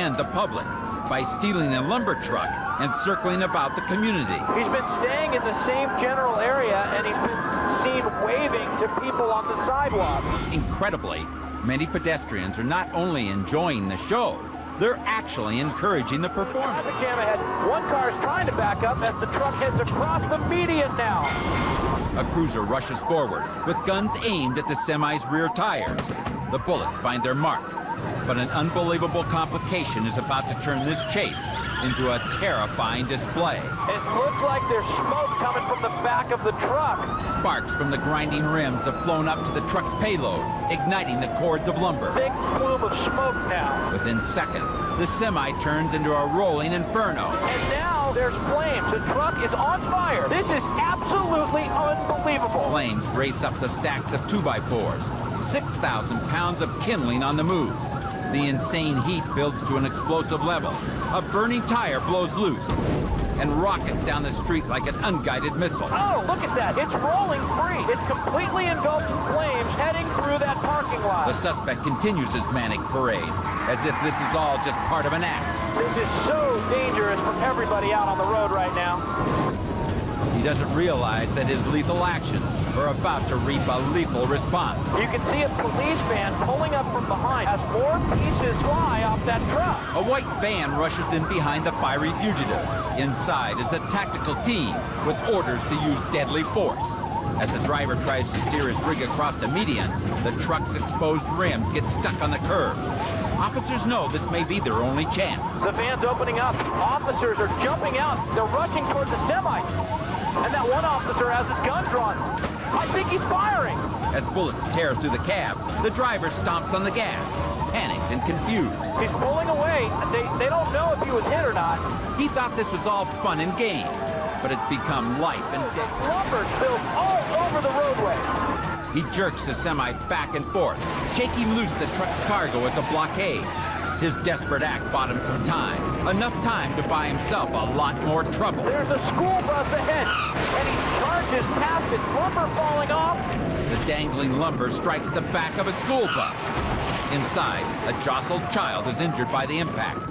and the public by stealing a lumber truck and circling about the community. He's been staying in the same general area, and he's been seen waving to people on the sidewalk. Incredibly, many pedestrians are not only enjoying the show, they're actually encouraging the performance. Traffic jam ahead. One car is trying to back up as the truck heads across the median now. A cruiser rushes forward with guns aimed at the semi's rear tires. The bullets find their mark, but an unbelievable complication is about to turn this chase into a terrifying display. It looks like there's smoke coming from the back of the truck. Sparks from the grinding rims have flown up to the truck's payload, igniting the cords of lumber. Big plume of smoke now. Within seconds, the semi turns into a rolling inferno. And now there's flames. The truck is on fire. This is absolutely unbelievable. Flames race up the stacks of 2x4s, 6,000 pounds of kindling on the move. The insane heat builds to an explosive level. A burning tire blows loose and rockets down the street like an unguided missile. Oh, look at that. It's rolling free. It's completely engulfed in flames heading through that parking lot. The suspect continues his manic parade, as if this is all just part of an act. This is so dangerous for everybody out on the road right now. He doesn't realize that his lethal actions are about to reap a lethal response. You can see a police van pulling up from behind as more pieces fly off that truck. A white van rushes in behind the fiery fugitive. Inside is a tactical team with orders to use deadly force. As the driver tries to steer his rig across the median, the truck's exposed rims get stuck on the curb. Officers know this may be their only chance. The van's opening up. Officers are jumping out. They're rushing toward the semi. And that one officer has his gun drawn. I think he's firing. As bullets tear through the cab, the driver stomps on the gas, panicked and confused. He's pulling away. They don't know if he was hit or not. He thought this was all fun and games, but it's become life and death. Lumber spills all over the roadway. He jerks the semi back and forth, shaking loose the truck's cargo as a blockade. His desperate act bought him some time, enough time to buy himself a lot more trouble. There's a school bus ahead, and he charges past it, lumber falling off. The dangling lumber strikes the back of a school bus. Inside, a jostled child is injured by the impact.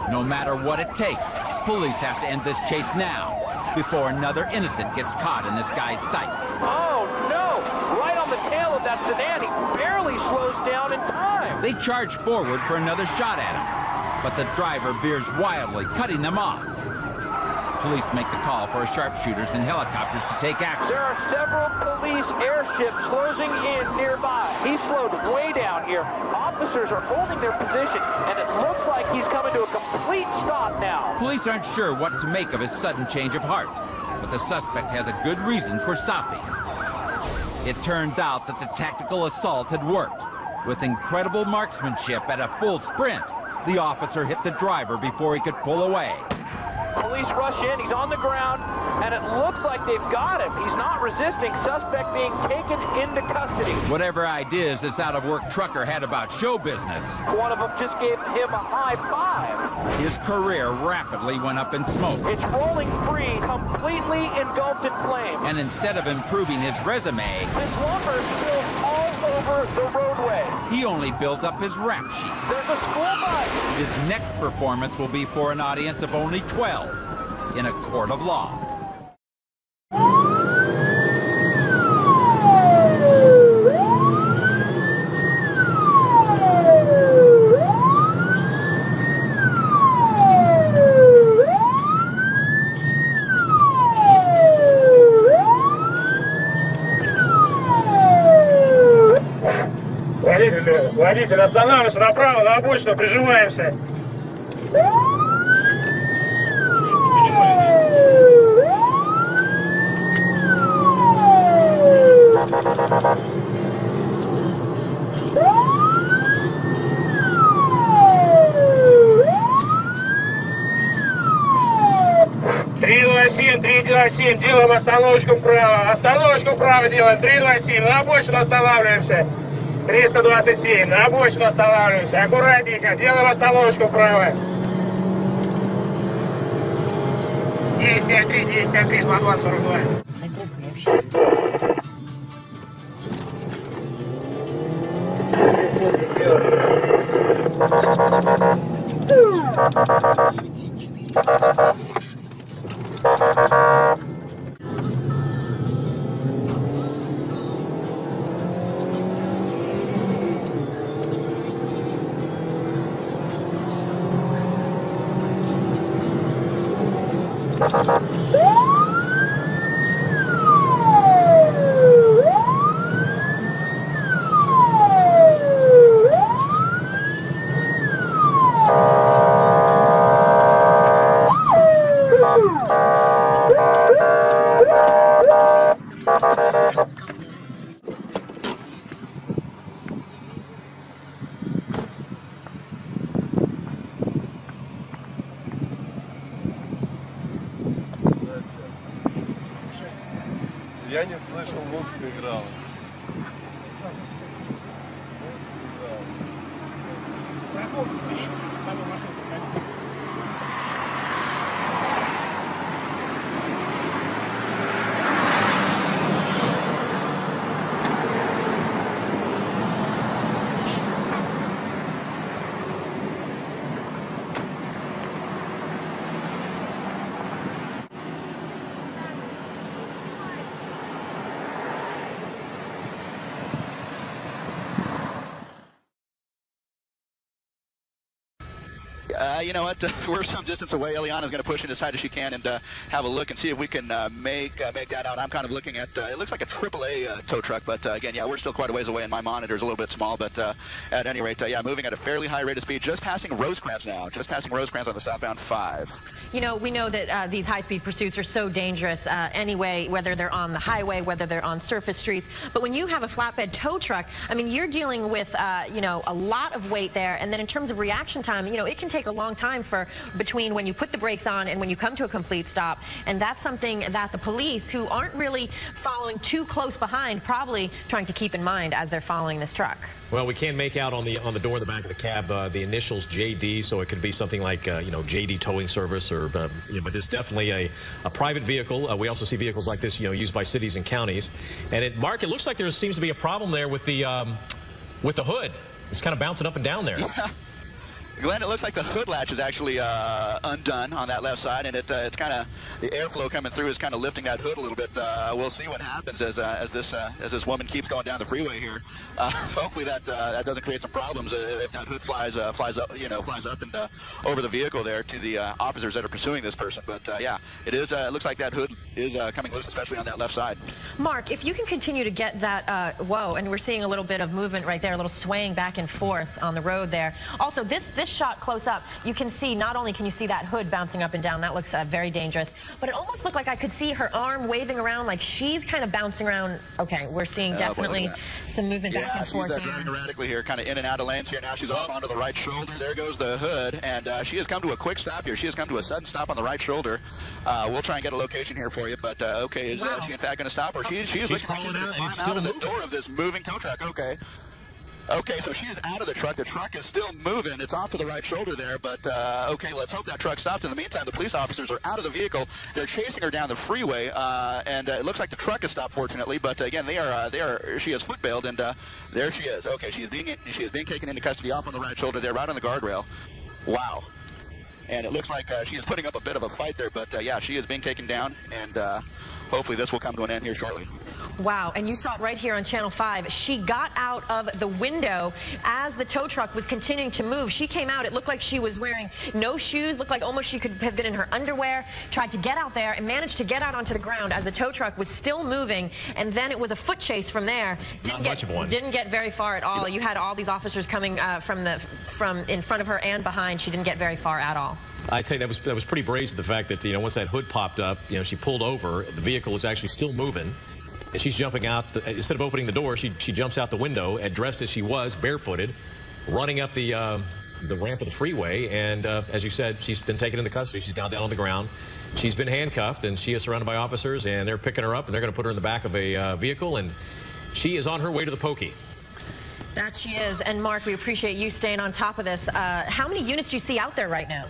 No matter what it takes, police have to end this chase now, before another innocent gets caught in this guy's sights. Oh no! Right on the tail of that sedan, he barely slows down in time. They charge forward for another shot at him, but the driver veers wildly, cutting them off. Police make the call for sharpshooters and helicopters to take action. There are several police airships closing in nearby. He's slowed way down here. Officers are holding their position, and it looks like he's coming to a complete stop now. Police aren't sure what to make of his sudden change of heart, but the suspect has a good reason for stopping. It turns out that the tactical assault had worked. With incredible marksmanship at a full sprint, the officer hit the driver before he could pull away. Police rush in, he's on the ground, and it looks like they've got him. He's not resisting, suspect being taken into custody. Whatever ideas this out-of-work trucker had about show business, One of them just gave him a high five. his career rapidly went up in smoke. It's rolling free, completely engulfed in flames. And instead of improving his resume, This lumber spills all over the roadway. he only built up his rap sheet. There's a school bus. His next performance will be for an audience of only 12 in a court of law. Водитель, останавливайся направо, на обочину, прижимаемся. Три, два, семь, делаем остановочку вправо делаем, 327, на обочину останавливаемся. 327, на обочину останавливаемся, аккуратненько, делаем остановочку вправо. 953, 2242. Я не слышал, музыка играла. You know what? We're some distance away. Eliana's going to push in as hard as she can and have a look and see if we can make that out. I'm kind of looking at, it looks like a AAA tow truck, but again, yeah, we're still quite a ways away, and my monitor's a little bit small, but at any rate, yeah, moving at a fairly high rate of speed, just passing Rosecrans now, just passing Rosecrans on the southbound 5. You know, we know that these high-speed pursuits are so dangerous anyway, whether they're on the highway, whether they're on surface streets, but when you have a flatbed tow truck, I mean, you're dealing with, you know, a lot of weight there, and then in terms of reaction time, you know, it can take a long time for between when you put the brakes on and when you come to a complete stop, and that's something that the police, who aren't really following too close behind, probably trying to keep in mind as they're following this truck. Well, we can make out on the door in the back of the cab the initials JD, so it could be something like you know, JD Towing Service, or you know, but it's definitely a private vehicle. We also see vehicles like this, you know, used by cities and counties. And Mark, it looks like there seems to be a problem there with the hood. It's kind of bouncing up and down there. Yeah. Glenn, it looks like the hood latch is actually undone on that left side, and it's kind of, the airflow coming through is kind of lifting that hood a little bit. We'll see what happens as this woman keeps going down the freeway here. Hopefully that doesn't create some problems if that hood flies up, you know, flies up and over the vehicle there to the officers that are pursuing this person. But yeah, it is. It looks like that hood is coming loose, especially on that left side. Mark, if you can continue to get that, whoa, and we're seeing a little bit of movement right there, a little swaying back and forth on the road there. Also, this shot close up, you can see, not only can you see that hood bouncing up and down, that looks very dangerous, but it almost looked like I could see her arm waving around, like she's kind of bouncing around. Okay, we're seeing definitely some movement back and forth. Yeah, she's driving erratically here, kind of in and out of lanes here. Now she's off onto the right shoulder. There goes the hood, and she has come to a quick stop here. She has come to a sudden stop on the right shoulder. We'll try and get a location here for you, but okay, is she in fact going to stop? Or she's crawling out, and it's out still of the door of this moving tow truck. Okay. Okay, so she is out of the truck. The truck is still moving. It's off to the right shoulder there, but okay, let's hope that truck stops. In the meantime, the police officers are out of the vehicle. They're chasing her down the freeway, and it looks like the truck has stopped, fortunately. But again, she is foot bailed, and there she is. Okay, she is being taken into custody off on the right shoulder there, right on the guardrail. Wow. And it looks like she is putting up a bit of a fight there, but yeah, she is being taken down, and hopefully this will come to an end here shortly. Wow, and you saw it right here on Channel 5. She got out of the window as the tow truck was continuing to move. She came out, it looked like she was wearing no shoes, looked like almost she could have been in her underwear, tried to get out there and managed to get out onto the ground as the tow truck was still moving, and then it was a foot chase from there. Didn't get very far at all. You had all these officers coming from in front of her and behind. She didn't get very far at all. I tell you, that was pretty brazen, the fact that, you know, once that hood popped up, you know, she pulled over, the vehicle is actually still moving. And she's jumping out, instead of opening the door, she jumps out the window, dressed as she was, barefooted, running up the ramp of the freeway. And as you said, she's been taken into custody. She's down on the ground. She's been handcuffed, and she is surrounded by officers, and they're picking her up, and they're going to put her in the back of a vehicle, and she is on her way to the pokey. That she is. And Mark, we appreciate you staying on top of this. How many units do you see out there right now?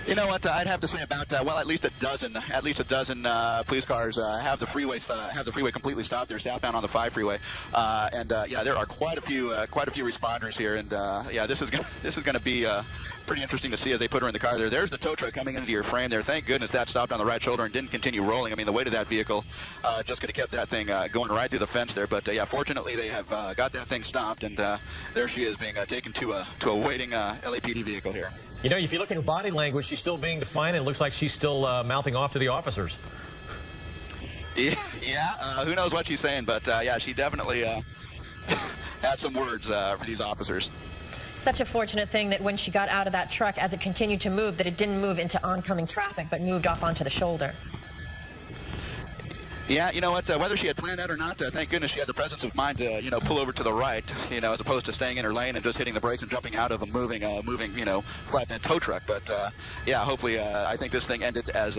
You know what? I'd have to say about well, at least a dozen police cars have the freeway completely stopped. They're southbound on the 5 freeway, and yeah, there are quite a few responders here, and yeah, this is gonna be pretty interesting to see as they put her in the car there. There's the tow truck coming into your frame there. Thank goodness that stopped on the right shoulder and didn't continue rolling. I mean, the weight of that vehicle just could have kept that thing going right through the fence there. But yeah, fortunately they have got that thing stopped, and there she is being taken to a waiting LAPD vehicle here. You know, if you look at her body language, she's still being defiant, and it looks like she's still mouthing off to the officers. Yeah, who knows what she's saying, but yeah, she definitely had some words for these officers. Such a fortunate thing that when she got out of that truck, as it continued to move, that it didn't move into oncoming traffic, but moved off onto the shoulder. Yeah, you know what, whether she had planned that or not, thank goodness she had the presence of mind to, you know, pull over to the right, you know, as opposed to staying in her lane and just hitting the brakes and jumping out of a moving, you know, flatbed tow truck. But, yeah, hopefully, I think this thing ended as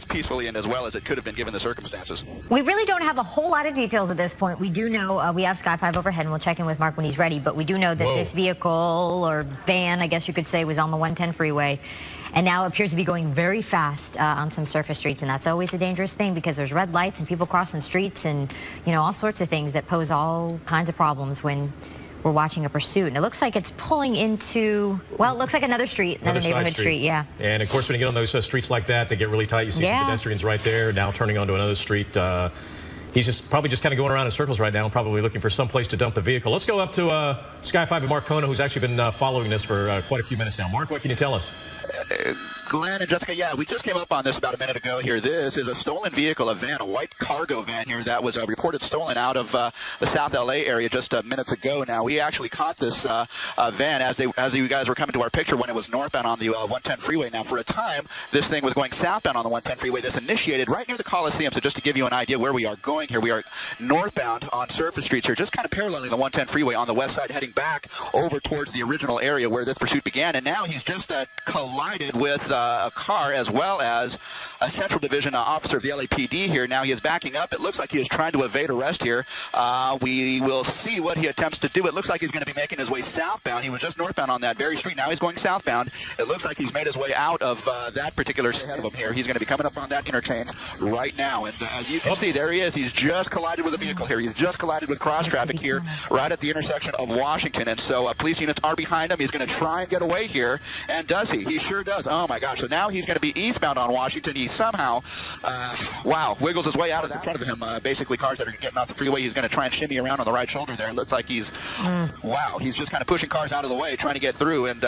peacefully and as well as it could have been given the circumstances. We really don't have a whole lot of details at this point. We do know we have Sky 5 overhead, and we'll check in with Mark when he's ready, but we do know that this vehicle, or van, I guess you could say, was on the 110 freeway, and now appears to be going very fast on some surface streets, and that's always a dangerous thing because there's red lights and people crossing streets and, you know, all sorts of things that pose all kinds of problems when we're watching a pursuit. And it looks like it's pulling into, well, it looks like another street, another neighborhood street, yeah. And of course, when you get on those streets like that, they get really tight. You see some pedestrians right there, now turning onto another street. He's probably just kind of going around in circles right now, probably looking for some place to dump the vehicle. Let's go up to Sky 5 and Mark Kona, who's actually been following this for quite a few minutes now. Mark, what can you tell us? Glenn and Jessica, yeah, we just came up on this about a minute ago here. This is a stolen vehicle, a van, a white cargo van here that was reported stolen out of the South LA area just minutes ago. Now, we actually caught this van as you guys were coming to our picture when it was northbound on the 110 freeway. Now, for a time, this thing was going southbound on the 110 freeway. This initiated right near the Coliseum. So just to give you an idea where we are going here, we are northbound on surface streets here, just kind of paralleling the 110 freeway on the west side, heading back over towards the original area where this pursuit began. And now he's just collided with a car as well as a Central Division officer of the LAPD here. Now he is backing up. It looks like he is trying to evade arrest here. We will see what he attempts to do. It looks like he's going to be making his way southbound. He was just northbound on that very street. Now he's going southbound. It looks like he's made his way out of that particular ahead of him here. He's going to be coming up on that interchange right now. And as you can see, there he is. He's just collided with a vehicle here. He's just collided with cross traffic here right at the intersection of Washington. And so police units are behind him. He's going to try and get away here. And does he? He sure does. Oh, my gosh. So now he's going to be eastbound on Washington. He somehow, wow, wiggles his way out of the front of him. Basically, cars that are getting off the freeway, he's going to try and shimmy around on the right shoulder there. It looks like he's, wow, he's just kind of pushing cars out of the way, trying to get through. And,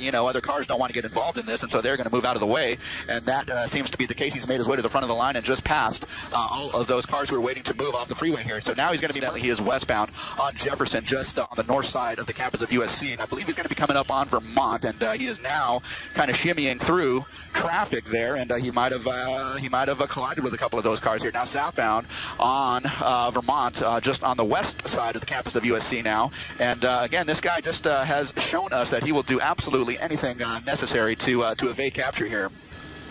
you know, other cars don't want to get involved in this, and so they're going to move out of the way. And that seems to be the case. He's made his way to the front of the line and just passed all of those cars who are waiting to move off the freeway here. So now he's going to be, he is westbound on Jefferson, just on the north side of the campus of USC. And I believe he's going to be coming up on Vermont, and he is now kind of shimmying through traffic there, and he might have collided with a couple of those cars here. Now southbound on Vermont, just on the west side of the campus of USC now. And again, this guy just has shown us that he will do absolutely anything necessary to evade capture here.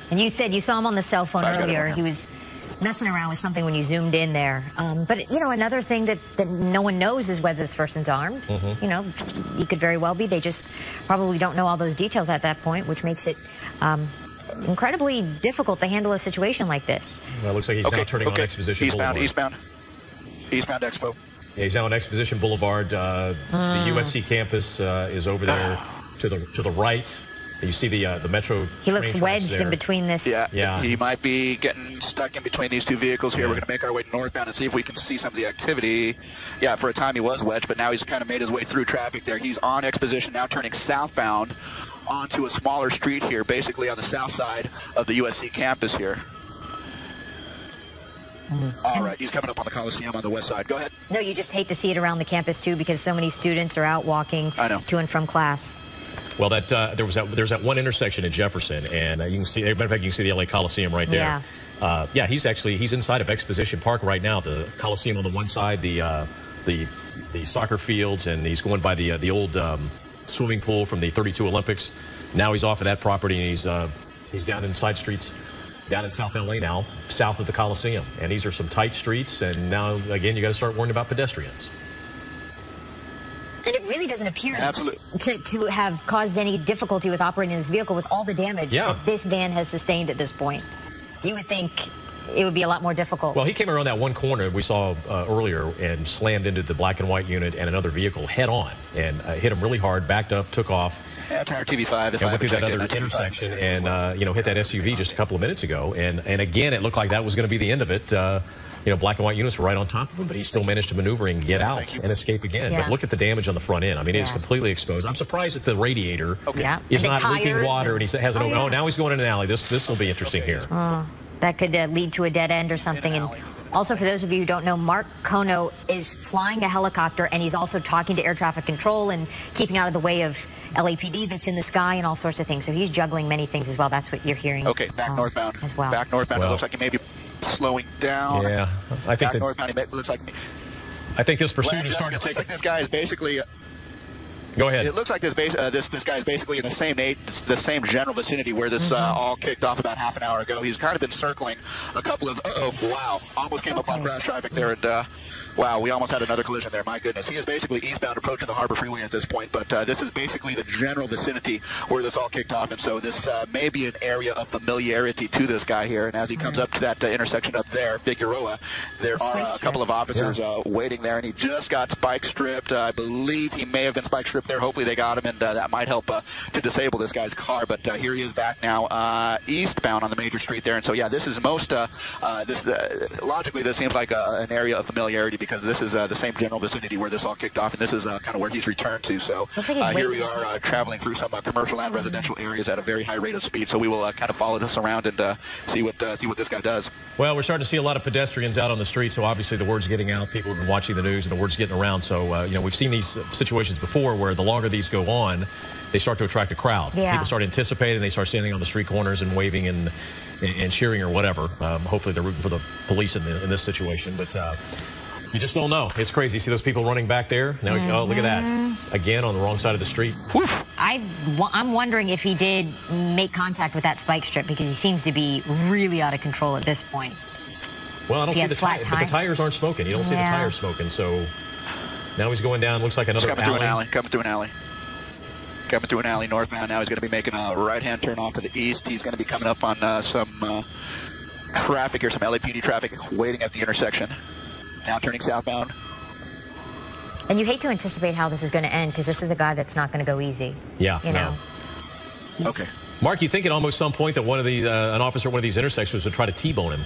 And you said you saw him on the cell phone earlier. He was messing around with something when you zoomed in there. But, you know, another thing that no one knows is whether this person's armed. You know, he could very well be. They just probably don't know all those details at that point, which makes it incredibly difficult to handle a situation like this. Well, it looks like he's now turning on Exposition Boulevard. Eastbound Expo. Yeah, he's now on Exposition Boulevard. The USC campus is over there to the right. You see the metro. He looks wedged in between this. Yeah, he might be getting stuck in between these two vehicles here. We're going to make our way northbound and see if we can see some of the activity. Yeah, for a time he was wedged, but now he's kind of made his way through traffic there. He's on Exposition, now turning southbound onto a smaller street here, basically on the south side of the USC campus here. All right, he's coming up on the Coliseum on the west side. Go ahead. No, you just hate to see it around the campus, too, because so many students are out walking to and from class. Well, there's that one intersection in Jefferson, and you can see, as a matter of fact, you can see the LA Coliseum right there. Yeah, he's inside of Exposition Park right now. The Coliseum on the one side, the soccer fields, and he's going by the old swimming pool from the '32 Olympics. Now he's off of that property, and he's down in side streets down in South LA now, south of the Coliseum. And these are some tight streets, and now again you got to start worrying about pedestrians. And it really doesn't appear Absolutely. to have caused any difficulty with operating this vehicle with all the damage that this van has sustained at this point. You would think it would be a lot more difficult. Well, he came around that one corner we saw earlier and slammed into the black and white unit and another vehicle head on and hit him really hard, backed up, took off. Yeah, Tire TV5. And went through that other intersection and, you know, hit that SUV just a couple of minutes ago. And again, it looked like that was going to be the end of it. You know, black and white units were right on top of him, but he still managed to maneuver and get out and escape again. But look at the damage on the front end. I mean, it is completely exposed. I'm surprised that the radiator is not leaking water and he has an oh, now he's going in an alley. This will be interesting here. That could lead to a dead end or something. And also, for those of you who don't know, Mark Kono is flying a helicopter, and he's also talking to air traffic control and keeping out of the way of LAPD that's in the sky and all sorts of things. So he's juggling many things as well. That's what you're hearing. Okay, back northbound as well. Back northbound. It looks like he may be slowing down. Yeah, I think back northbound. It looks like. I think this pursuit is starting to take. Like this guy is basically. Go ahead. It looks like this guy is basically in the same general vicinity where this all kicked off about half an hour ago. He's kind of been circling a couple of wow, almost came up on crash traffic there, and wow, we almost had another collision there. My goodness, he is basically eastbound approaching the Harbor Freeway at this point, but this is basically the general vicinity where this all kicked off, and so this may be an area of familiarity to this guy here. And as he comes up to that intersection up there, Figueroa, there are a couple of officers waiting there, and he just got spike stripped. I believe he may have been spike stripped there. Hopefully they got him, and that might help to disable this guy's car. But here he is back now eastbound on the major street there, and so yeah, this is most logically this seems like an area of familiarity, because this is the same general vicinity where this all kicked off, and this is kind of where he's returned to. So here we are traveling through some commercial and residential areas at a very high rate of speed. So we will kind of follow this around and see what this guy does. Well, we're starting to see a lot of pedestrians out on the street, so obviously the word's getting out. People have been watching the news, and the word's getting around. So you know, we've seen these situations before where the longer these go on, they start to attract a crowd. People start anticipating. They start standing on the street corners and waving and cheering or whatever. Hopefully they're rooting for the police in this situation, but. You just don't know. It's crazy. See those people running back there? Now, oh, look at that. Again, on the wrong side of the street. I'm wondering if he did make contact with that spike strip, because he seems to be really out of control at this point. Well, I don't see the tires. But the tires aren't smoking. You don't see the tires smoking. So now he's going down. Looks like another alley. Coming through an alley northbound. Now he's going to be making a right-hand turn off to the east. He's going to be coming up on some traffic here, some LAPD traffic waiting at the intersection. Now turning southbound. And you hate to anticipate how this is going to end, because this is a guy that's not going to go easy. Yeah, you know. Okay. Mark, you think at almost some point that one of the an officer at one of these intersections would try to T-bone him?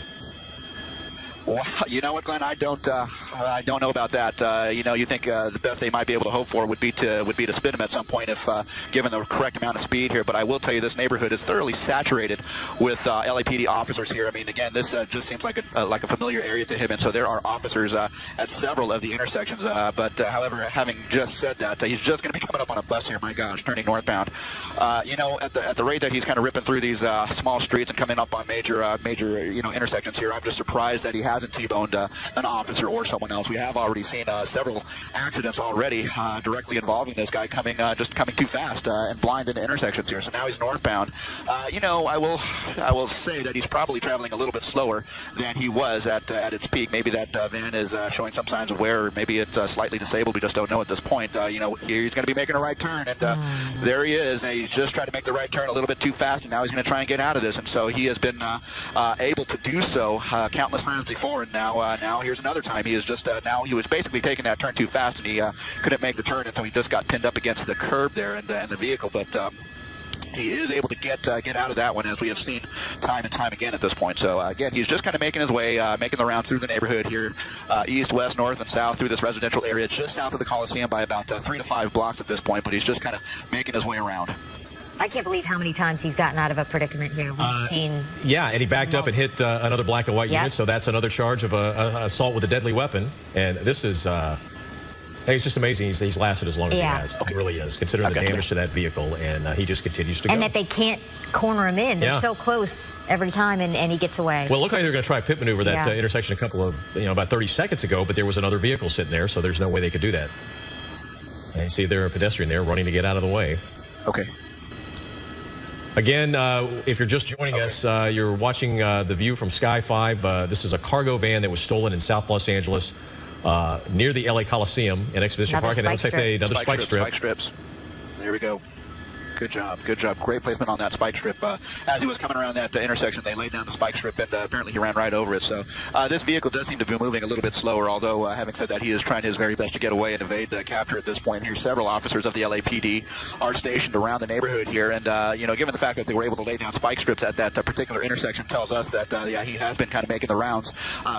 Well, you know what, Glenn? I don't know about that. You know, you think the best they might be able to hope for would be to spin him at some point if given the correct amount of speed here. But I will tell you, this neighborhood is thoroughly saturated with LAPD officers here. I mean, again, this just seems like a familiar area to him, and so there are officers at several of the intersections. But however, having just said that, he's just going to be coming up on a bus here. My gosh, turning northbound. You know, at the rate that he's kind of ripping through these small streets and coming up on major intersections here, I'm just surprised that he hasn't T-boned an officer or someone else. We have already seen several accidents already directly involving this guy just coming too fast and blind into intersections here. So now he's northbound. You know, I will say that he's probably traveling a little bit slower than he was at its peak. Maybe that van is showing some signs of wear, or maybe it's slightly disabled. We just don't know at this point. You know, he's going to be making a right turn, and there he is. And he's just trying to make the right turn a little bit too fast, and now he's going to try and get out of this. And so he has been able to do so countless times before. And now here's another time. He is just now he was basically taking that turn too fast, and he couldn't make the turn, and so he just got pinned up against the curb there and the vehicle. But he is able to get out of that one, as we have seen time and time again at this point. So again, he's just kind of making his way, making the round through the neighborhood here, east, west, north, and south through this residential area, just south of the Coliseum by about 3 to 5 blocks at this point. But he's just kind of making his way around. I can't believe how many times he's gotten out of a predicament here. We've seen. Yeah, and he backed up and hit another black and white unit, so that's another charge of assault with a deadly weapon. And this is, it's just amazing he's lasted as long as he has. It really is, considering the damage to that vehicle, and he just continues to go. And that they can't corner him in. They're so close every time, and he gets away. Well, it looked like they were going to try a pit maneuver that intersection a couple of, about 30 seconds ago, but there was another vehicle sitting there, so there's no way they could do that. And you see there a pedestrian there running to get out of the way. Okay. Again, if you're just joining us, you're watching The View from Sky 5. This is a cargo van that was stolen in South Los Angeles near the LA Coliseum in Exhibition Park. And it looks like another spike strip. Spike strips. There we go. Good job. Good job. Great placement on that spike strip. As he was coming around that intersection, they laid down the spike strip, and apparently he ran right over it. So this vehicle does seem to be moving a little bit slower, although having said that, he is trying his very best to get away and evade capture at this point. Here, several officers of the LAPD are stationed around the neighborhood here, and you know, given the fact that they were able to lay down spike strips at that particular intersection, tells us that yeah, he has been kind of making the rounds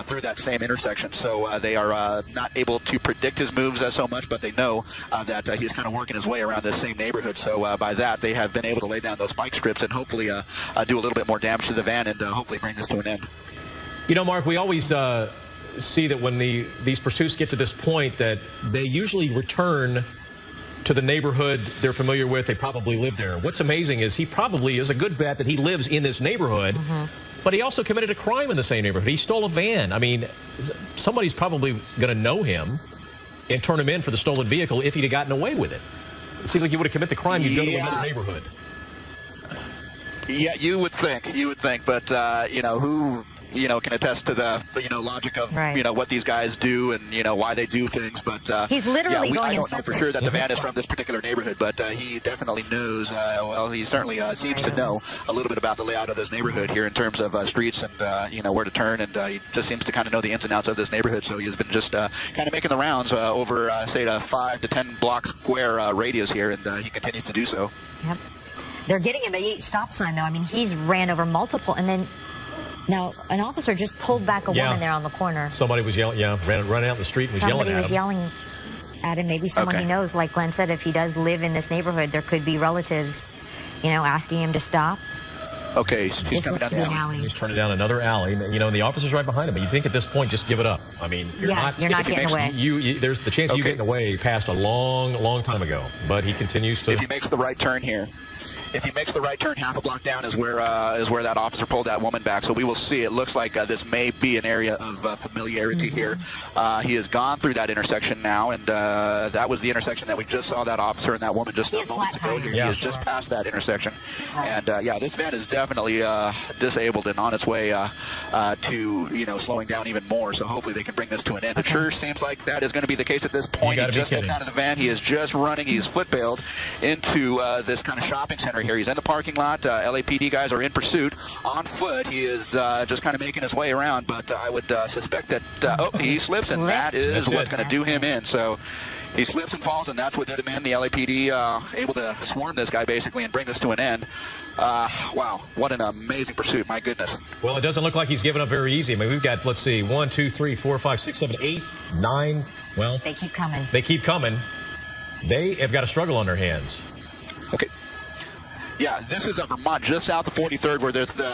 through that same intersection. So they are not able to predict his moves so much, but they know that he's kind of working his way around this same neighborhood. So by that, they have been able to lay down those spike strips and hopefully do a little bit more damage to the van and hopefully bring this to an end. You know, Mark, we always see that when these pursuits get to this point that they usually return to the neighborhood they're familiar with. They probably live there. What's amazing is he probably is a good bet that he lives in this neighborhood, but he also committed a crime in the same neighborhood. He stole a van. I mean, somebody's probably going to know him and turn him in for the stolen vehicle if he'd have gotten away with it. It seems like you would have committed the crime, you'd go to another neighborhood. Yeah, you would think, but you know, who, you know, can attest to the, you know, logic of, you know, what these guys do and, you know, why they do things, but he's literally going I don't know for sure that the van is from this particular neighborhood, but he definitely knows, well, he certainly seems to know a little bit about the layout of this neighborhood here in terms of streets and, you know, where to turn, and he just seems to kind of know the ins and outs of this neighborhood, so he's been just kind of making the rounds over, say, a 5 to 10 block square radius here, and he continues to do so. Yep. They're getting him at each stop sign, though. I mean, he's ran over multiple, and then now an officer just pulled back a woman there on the corner. Somebody was yelling, ran out in the street and was yelling at him. Somebody was yelling at him. Maybe someone he knows, like Glenn said, if he does live in this neighborhood, there could be relatives, you know, asking him to stop. Okay, he's coming down the alley. He's turning down another alley, you know, and the officer's right behind him. But you think at this point, just give it up. I mean, you're not getting away. There's the chance of you getting away passed a long time ago. But he continues to. If he makes the right turn here. If he makes the right turn, half a block down is where that officer pulled that woman back. So we will see. It looks like this may be an area of familiarity here. He has gone through that intersection now, and that was the intersection that we just saw that officer and that woman just a moment ago here. He has just passed that intersection. And yeah, this van is definitely disabled and on its way to, you know, slowing down even more. So hopefully they can bring this to an end. It sure seems like that is going to be the case at this point. He just gets out of the van. He is just running. He's foot-bailed into this kind of shopping center here. He's in the parking lot. LAPD guys are in pursuit on foot. He is just kind of making his way around, but I would suspect that oh, he slips, and that is what's going to do him in. So he slips and falls, and that's what did him in. The LAPD able to swarm this guy basically and bring this to an end. Wow, what an amazing pursuit, my goodness. Well, it doesn't look like he's giving up very easy. I mean, we've got, let's see, 1, 2, 3, 4, 5, 6, 7, 8, 9. Well, they keep coming. They keep coming. They have got a struggle on their hands. Okay. Yeah, this is Vermont, just south of 43rd,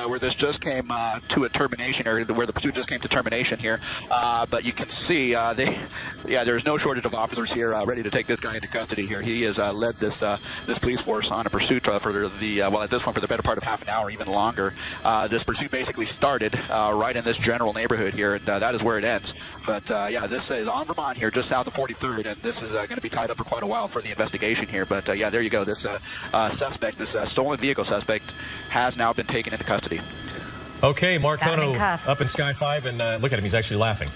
where this just came to a termination, or where the pursuit just came to termination here. But you can see, there's no shortage of officers here ready to take this guy into custody here. He has led this police force on a pursuit for well, at this point, for the better part of half an hour, even longer. This pursuit basically started right in this general neighborhood here, and that is where it ends. But yeah, this is on Vermont here, just south of 43rd, and this is going to be tied up for quite a while for the investigation here. But yeah, there you go. This suspect, this stolen vehicle suspect, has now been taken into custody. Okay, Mark Kono up in Sky 5, and look at him, he's actually laughing.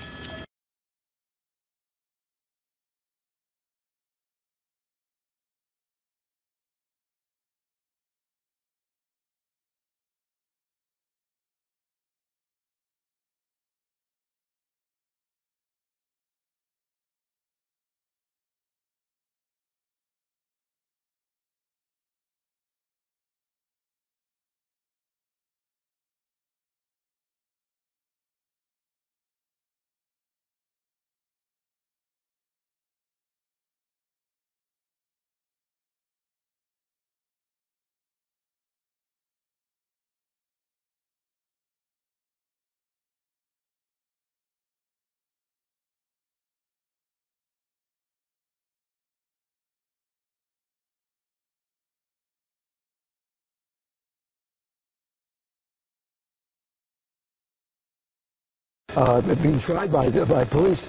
Being tried by police.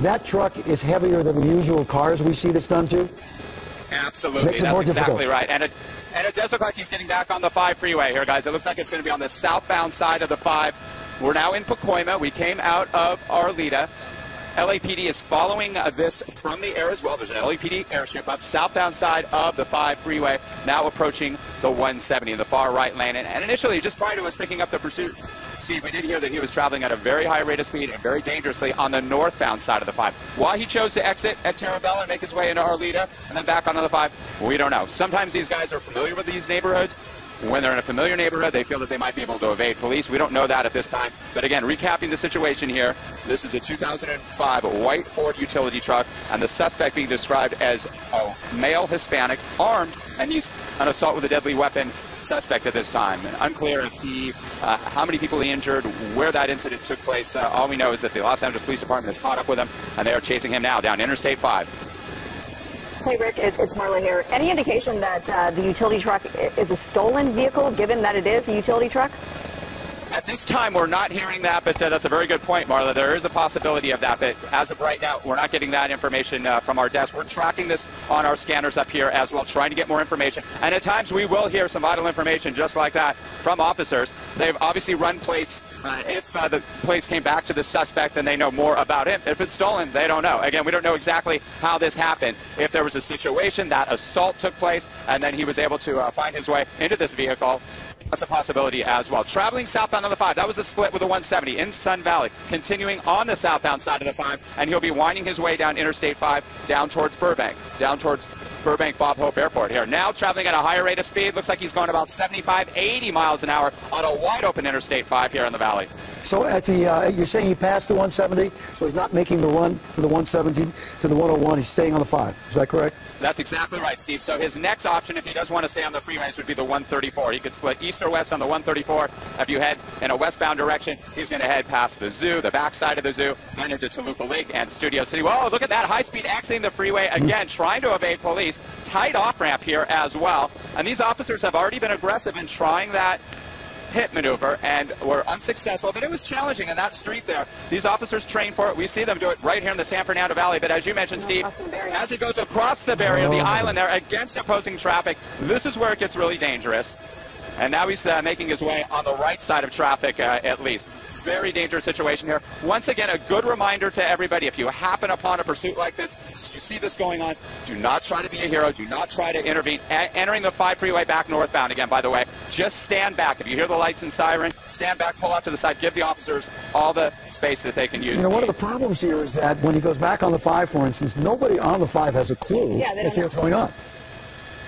That truck is heavier than the usual cars we see this done to? Absolutely, that's exactly right. And it does look like he's getting back on the 5 freeway here, guys. It looks like it's going to be on the southbound side of the 5. We're now in Pacoima. We came out of Arleta. LAPD is following this from the air as well. There's an LAPD airship up southbound side of the 5 freeway, now approaching the 170 in the far right lane. And initially, just prior to us picking up the pursuit, Steve, we did hear that he was traveling at a very high rate of speed and very dangerously on the northbound side of the 5. Why he chose to exit at Terabella and make his way into Arleta and then back onto the 5, we don't know. Sometimes these guys are familiar with these neighborhoods. When they're in a familiar neighborhood, they feel that they might be able to evade police. We don't know that at this time. But again, recapping the situation here, this is a 2005 white Ford utility truck, and the suspect being described as a male Hispanic, armed, and he's an assault with a deadly weapon suspect at this time. And unclear if he, how many people he injured, where that incident took place. All we know is that the Los Angeles Police Department has caught up with him, and they are chasing him now down Interstate 5. Hey, Rick, it's Marla here. Any indication that the utility truck is a stolen vehicle, given that it is a utility truck? At this time, we're not hearing that, but that's a very good point, Marla. There is a possibility of that, but as of right now, we're not getting that information from our desk. We're tracking this on our scanners up here as well, trying to get more information. And at times, we will hear some vital information just like that from officers. They've obviously run plates. If the plates came back to the suspect, then they know more about it. If it's stolen, they don't know. Again, we don't know exactly how this happened. If there was a situation that assault took place, and then he was able to find his way into this vehicle, that's a possibility as well. Traveling southbound on the 5, that was a split with the 170 in Sun Valley. Continuing on the southbound side of the 5, and he'll be winding his way down Interstate 5, down towards Burbank, Bob Hope Airport here. Now traveling at a higher rate of speed. Looks like he's going about 75, 80 miles an hour on a wide open Interstate 5 here in the valley. So at the, you're saying he passed the 170, so he's not making the run to the 170 to the 101. He's staying on the 5. Is that correct? That's exactly right, Steve. So his next option, if he does want to stay on the freeways, would be the 134. He could split east or west on the 134. If you head in a westbound direction, he's going to head past the zoo, the backside of the zoo, and into Toluca Lake and Studio City. Whoa, look at that high-speed exiting the freeway again, trying to evade police. Tight off-ramp here as well. And these officers have already been aggressive in trying that pit maneuver and were unsuccessful, but it was challenging in that street there. These officers train for it. We see them do it right here in the San Fernando Valley, but as you mentioned, Steve, as it goes across the barrier, the island there, against opposing traffic, this is where it gets really dangerous. And now he's making his way on the right side of traffic at least. Very dangerous situation here. Once again, a good reminder to everybody, if you happen upon a pursuit like this, you see this going on, do not try to be a hero, do not try to intervene. Entering the 5 freeway back northbound again, by the way, just stand back. If you hear the lights and siren, stand back, pull off to the side, give the officers all the space that they can use. You know, one of the problems here is that when he goes back on the 5, for instance, nobody on the 5 has a clue as to what's going on.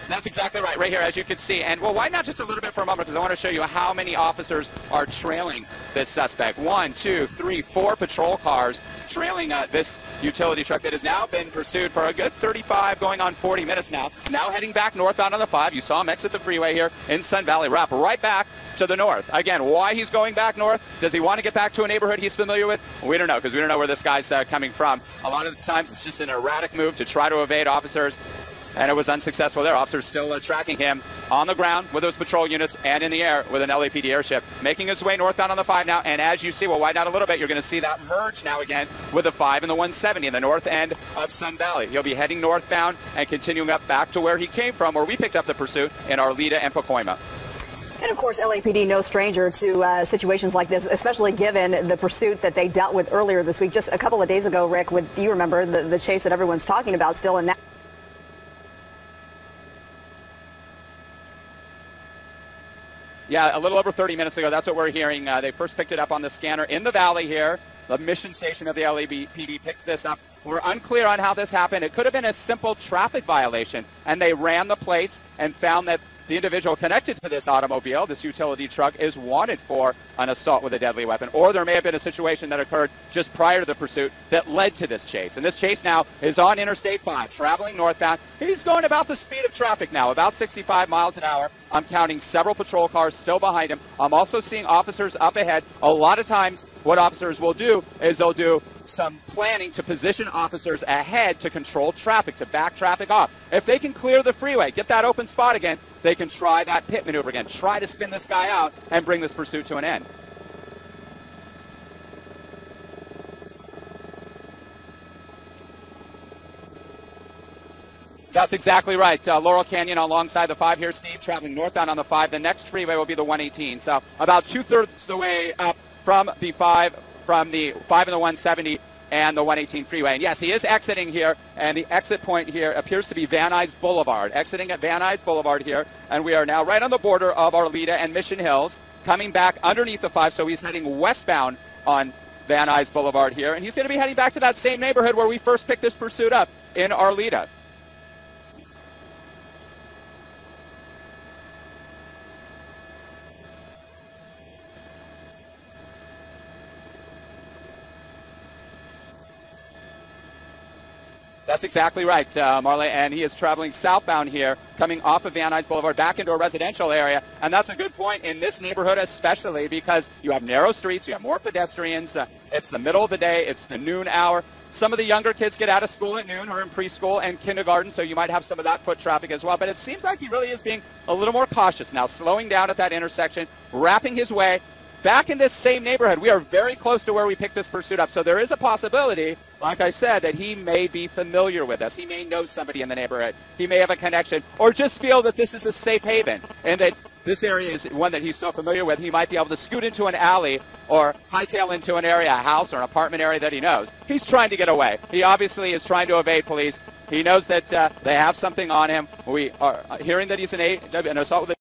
That's exactly right, right here, as you can see. And, well, why not just a little bit for a moment, because I want to show you how many officers are trailing this suspect. 1, 2, 3, 4 patrol cars trailing this utility truck that has now been pursued for a good 35, going on 40 minutes now. Now heading back northbound on the 5. You saw him exit the freeway here in Sun Valley, wrap right back to the north. Again, why he's going back north? Does he want to get back to a neighborhood he's familiar with? We don't know, because we don't know where this guy's coming from. A lot of the times it's just an erratic move to try to evade officers. And it was unsuccessful there. Officers still tracking him on the ground with those patrol units and in the air with an LAPD airship. Making his way northbound on the 5 now. And as you see, we'll widen out a little bit. You're going to see that merge now again with the 5 and the 170 in the north end of Sun Valley. He'll be heading northbound and continuing up back to where he came from, where we picked up the pursuit in Arleta and Pacoima. And, of course, LAPD no stranger to situations like this, especially given the pursuit that they dealt with earlier this week. Just a couple of days ago, Rick, with, you remember, the chase that everyone's talking about still in that. Yeah, a little over 30 minutes ago, that's what we're hearing. They first picked it up on the scanner in the valley here. The mission station of the LAPD picked this up. We're unclear on how this happened. It could have been a simple traffic violation, and they ran the plates and found that the individual connected to this automobile, this utility truck, is wanted for an assault with a deadly weapon. Or there may have been a situation that occurred just prior to the pursuit that led to this chase. And this chase now is on Interstate 5, traveling northbound. He's going about the speed of traffic now, about 65 miles an hour. I'm counting several patrol cars still behind him. I'm also seeing officers up ahead. A lot of times what officers will do is they'll do some planning to position officers ahead to control traffic, to back traffic off. If they can clear the freeway, get that open spot again, they can try that pit maneuver again, try to spin this guy out and bring this pursuit to an end. That's exactly right. Laurel Canyon alongside the 5 here, Steve, traveling northbound on the 5. The next freeway will be the 118. So about 2/3 the way up from the 5 and the 170 and the 118 freeway. And yes, he is exiting here, and the exit point here appears to be Van Nuys Boulevard. Exiting at Van Nuys Boulevard here, and we are now right on the border of Arleta and Mission Hills, coming back underneath the 5, so he's heading westbound on Van Nuys Boulevard here, and he's going to be heading back to that same neighborhood where we first picked this pursuit up in Arleta. That's exactly right, Marley, and he is traveling southbound here, coming off of Van Nuys Boulevard back into a residential area, and that's a good point in this neighborhood especially because you have narrow streets, you have more pedestrians, it's the middle of the day, it's the noon hour. Some of the younger kids get out of school at noon or in preschool and kindergarten, so you might have some of that foot traffic as well, but it seems like he really is being a little more cautious now, slowing down at that intersection, wrapping his way back in this same neighborhood. We are very close to where we picked this pursuit up, so there is a possibility, like I said, that he may be familiar with us. He may know somebody in the neighborhood. He may have a connection, or just feel that this is a safe haven, and that this area is one that he's so familiar with, he might be able to scoot into an alley or hightail into an area, a house or an apartment area that he knows. He's trying to get away. He obviously is trying to evade police. He knows that they have something on him. We are hearing that he's an assault with a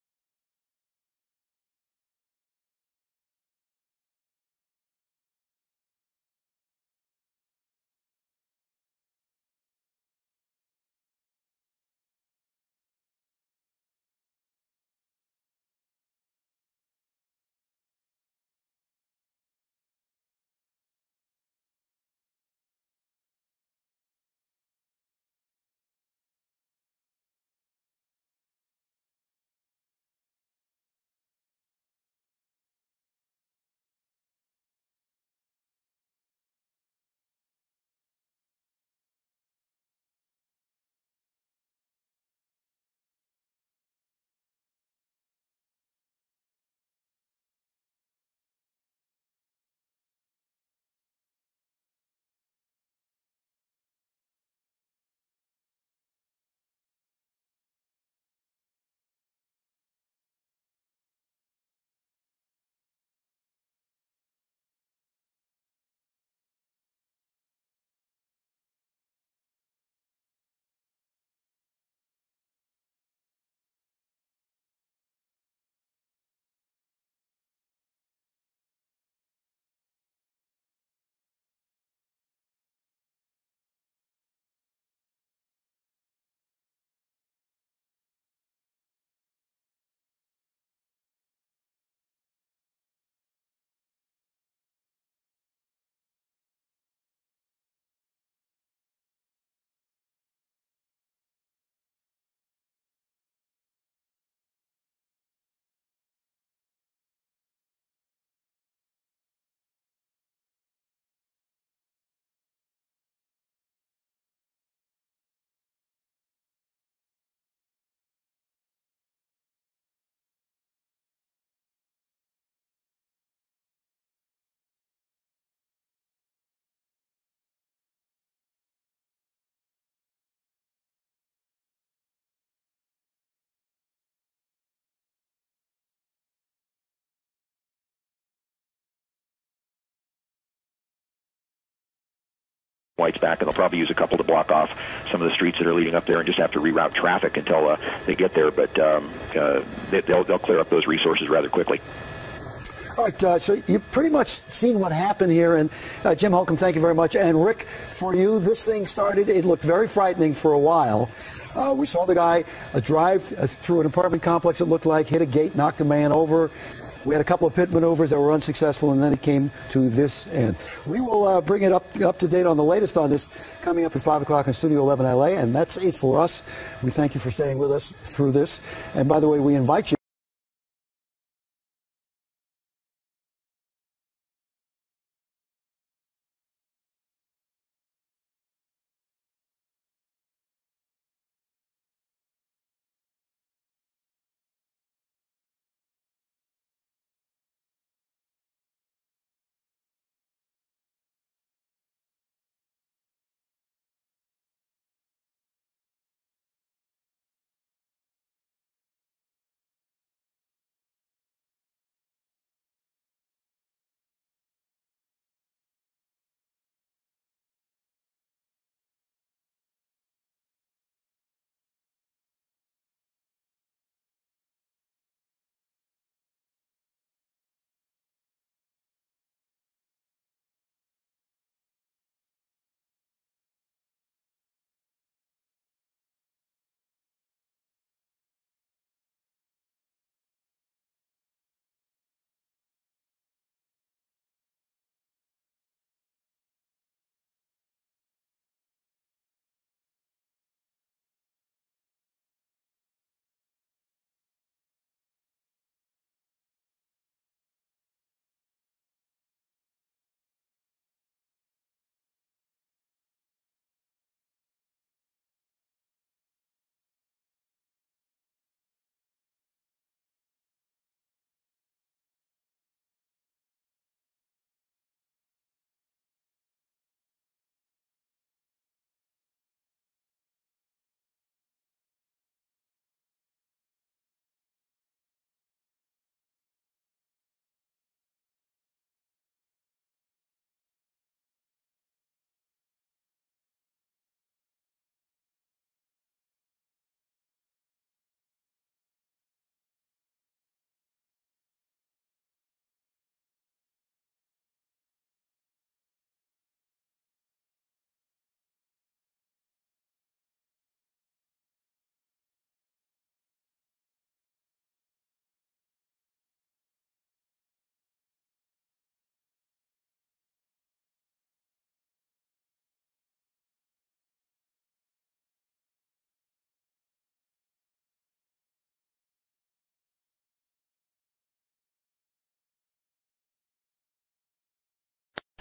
Whites back, and they'll probably use a couple to block off some of the streets that are leading up there and just have to reroute traffic until they get there, but they'll clear up those resources rather quickly. All right, so you've pretty much seen what happened here, and Jim Holcomb, thank you very much. And Rick, for you, this thing started, it looked very frightening for a while. We saw the guy drive through an apartment complex, it looked like, hit a gate, knocked a man over. We had a couple of pit maneuvers that were unsuccessful, and then it came to this end. We will bring it up to date on the latest on this coming up at 5 o'clock in Studio 11 LA, and that's it for us. We thank you for staying with us through this. And by the way, we invite you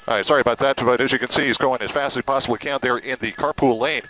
All right, sorry about that, but as you can see, he's going as fast as he possibly can there in the carpool lane.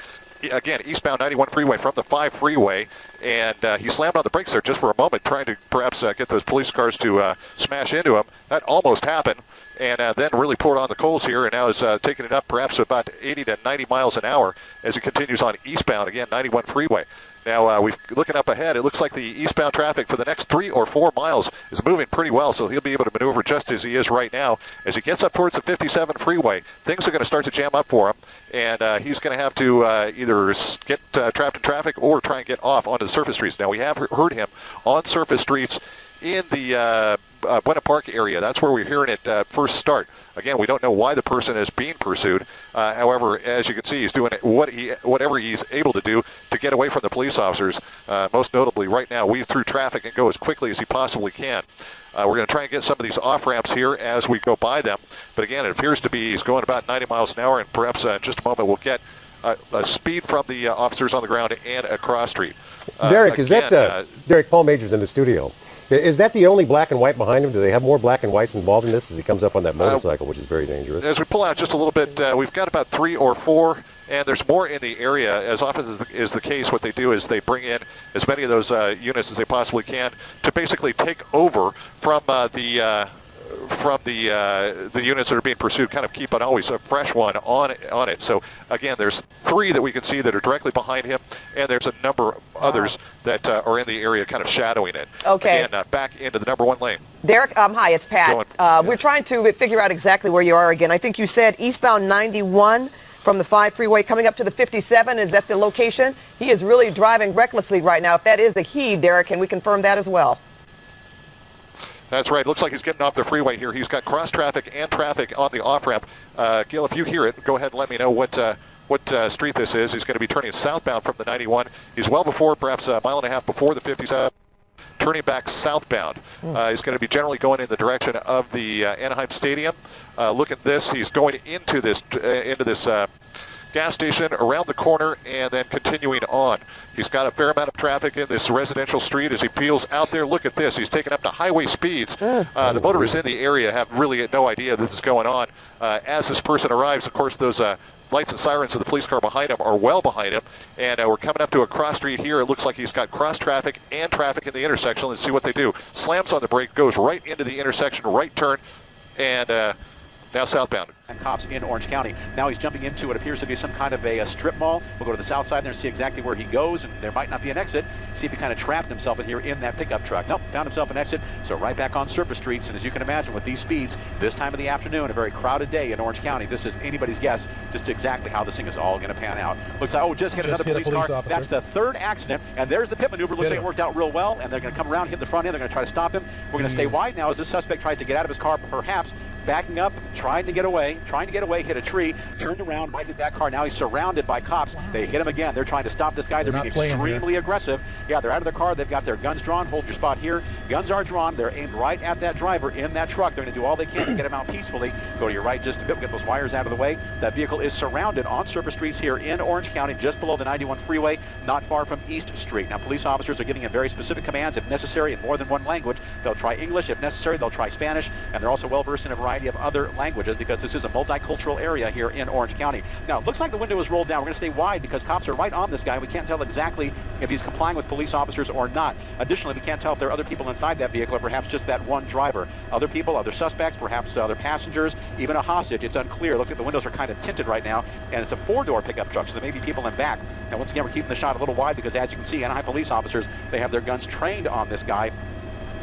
Again, eastbound 91 freeway from the 5 freeway, and he slammed on the brakes there just for a moment, trying to perhaps get those police cars to smash into him. That almost happened, and then really poured on the coals here, and now is taking it up perhaps about 80 to 90 miles an hour as he continues on eastbound, again, 91 freeway. Now, we're looking up ahead. It looks like the eastbound traffic for the next 3 or 4 miles is moving pretty well, so he'll be able to maneuver just as he is right now. As he gets up towards the 57 freeway, things are going to start to jam up for him, and he's going to have to either get trapped in traffic or try and get off onto the surface streets. Now, we have heard him on surface streets in the Buena Park area. That's where we're hearing it first start. Again, we don't know why the person is being pursued. However, as you can see, he's doing whatever he's able to do to get away from the police officers. Most notably, right now, weave through traffic and go as quickly as he possibly can. We're going to try and get some of these off-ramps here as we go by them. But again, it appears to be he's going about 90 miles an hour, and perhaps in just a moment we'll get a speed from the officers on the ground and a cross street. Derek, is that Derek, Paul Majors in the studio? Is that the only black and white behind him? Do they have more black and whites involved in this as he comes up on that motorcycle, which is very dangerous? As we pull out just a little bit, we've got about 3 or 4, and there's more in the area. As often as is the case, what they do is they bring in as many of those units as they possibly can to basically take over from the units that are being pursued, kind of keep always a fresh one on it. So again, there's 3 that we can see that are directly behind him, and there's a number of others that are in the area kind of shadowing it. Okay. Again, back into the number 1 lane. Derek, hi, it's Pat. We're trying to figure out exactly where you are again. I think you said eastbound 91 from the 5 freeway coming up to the 57. Is that the location? He is really driving recklessly right now. If that is the he, Derek, can we confirm that as well? That's right. Looks like he's getting off the freeway here. He's got cross traffic and traffic on the off-ramp. Gil, if you hear it, go ahead and let me know what street this is. He's going to be turning southbound from the 91. He's well before, perhaps a mile and a half before the 57, turning back southbound. He's going to be generally going in the direction of the Anaheim Stadium. Look at this. He's going into this gas station, around the corner, and then continuing on. He's got a fair amount of traffic in this residential street as he peels out there. Look at this. He's taken up to highway speeds. The motorists in the area have really no idea this is going on. As this person arrives, of course, those lights and sirens of the police car behind him are well behind him. And we're coming up to a cross street here. It looks like he's got cross traffic and traffic in the intersection. Let's see what they do. Slams on the brake, goes right into the intersection, right turn, and now southbound. And cops in Orange County. Now he's jumping into what appears to be some kind of a strip mall. We'll go to the south side there and see exactly where he goes, and there might not be an exit. See if he kind of trapped himself in here in that pickup truck. Nope, found himself an exit. So right back on surface streets, and as you can imagine with these speeds, this time of the afternoon, a very crowded day in Orange County, this is anybody's guess just exactly how this thing is all going to pan out. Looks like, just hit another police car. Officer. That's the 3rd accident, and there's the pit maneuver. Looks like it worked out real well, and they're going to come around, hit the front end. They're going to try to stop him. We're going to stay wide now as this suspect tries to get out of his car, perhaps backing up, trying to get away, hit a tree, turned around, might hit that car. Now he's surrounded by cops. They hit him again. They're trying to stop this guy. They're being extremely aggressive. Yeah, they're out of the car. They've got their guns drawn. Hold your spot here. Guns are drawn. They're aimed right at that driver in that truck. They're going to do all they can to get him out peacefully. Go to your right just a bit. We'll get those wires out of the way. That vehicle is surrounded on surface streets here in Orange County, just below the 91 freeway, not far from East Street. Now, police officers are giving him very specific commands, if necessary, in more than one language. They'll try English. If necessary, they'll try Spanish. And they're also well-versed in a variety of other languages because this is a multicultural area here in Orange County. Now, it looks like the window is rolled down. We're going to stay wide because cops are right on this guy. We can't tell exactly if he's complying with police officers or not. Additionally, we can't tell if there are other people inside that vehicle or perhaps just that one driver. Other people, other suspects, perhaps other passengers, even a hostage. It's unclear. It looks like the windows are kind of tinted right now, and it's a 4-door pickup truck, so there may be people in back. Now, once again, we're keeping the shot a little wide because, as you can see, Anaheim police officers, they have their guns trained on this guy.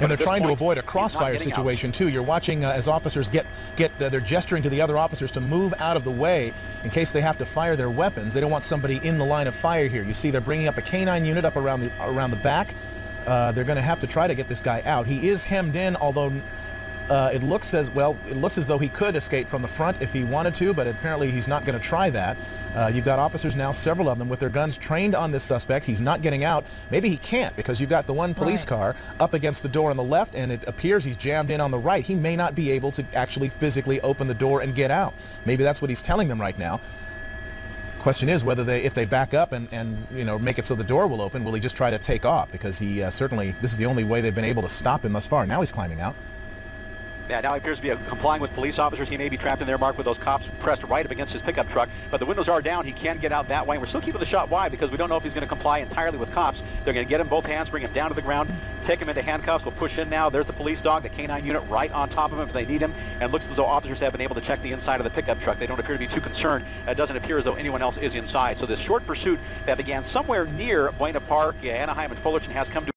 And they're trying to avoid a crossfire situation, too. You're watching as officers they're gesturing to the other officers to move out of the way in case they have to fire their weapons. They don't want somebody in the line of fire here. You see they're bringing up a canine unit up around the back. They're going to have to try to get this guy out. He is hemmed in, although it looks as though he could escape from the front if he wanted to, but apparently he's not going to try that. You've got officers now, several of them, with their guns trained on this suspect. He's not getting out. Maybe he can't because you've got the one police car up against the door on the left, and it appears he's jammed in on the right. He may not be able to actually physically open the door and get out. Maybe that's what he's telling them right now. Question is whether if they back up and make it so the door will open, will he just try to take off? Because he certainly, this is the only way they've been able to stop him thus far. Now he's climbing out. Yeah, now he appears to be complying with police officers. He may be trapped in there, Mark, with those cops pressed right up against his pickup truck. But the windows are down. He can get out that way. We're still keeping the shot wide because we don't know if he's going to comply entirely with cops. They're going to get him both hands, bring him down to the ground, take him into handcuffs. We'll push in now. There's the police dog, the K9 unit right on top of him if they need him. And looks as though officers have been able to check the inside of the pickup truck. They don't appear to be too concerned. It doesn't appear as though anyone else is inside. So this short pursuit that began somewhere near Buena Park, Anaheim, and Fullerton has come to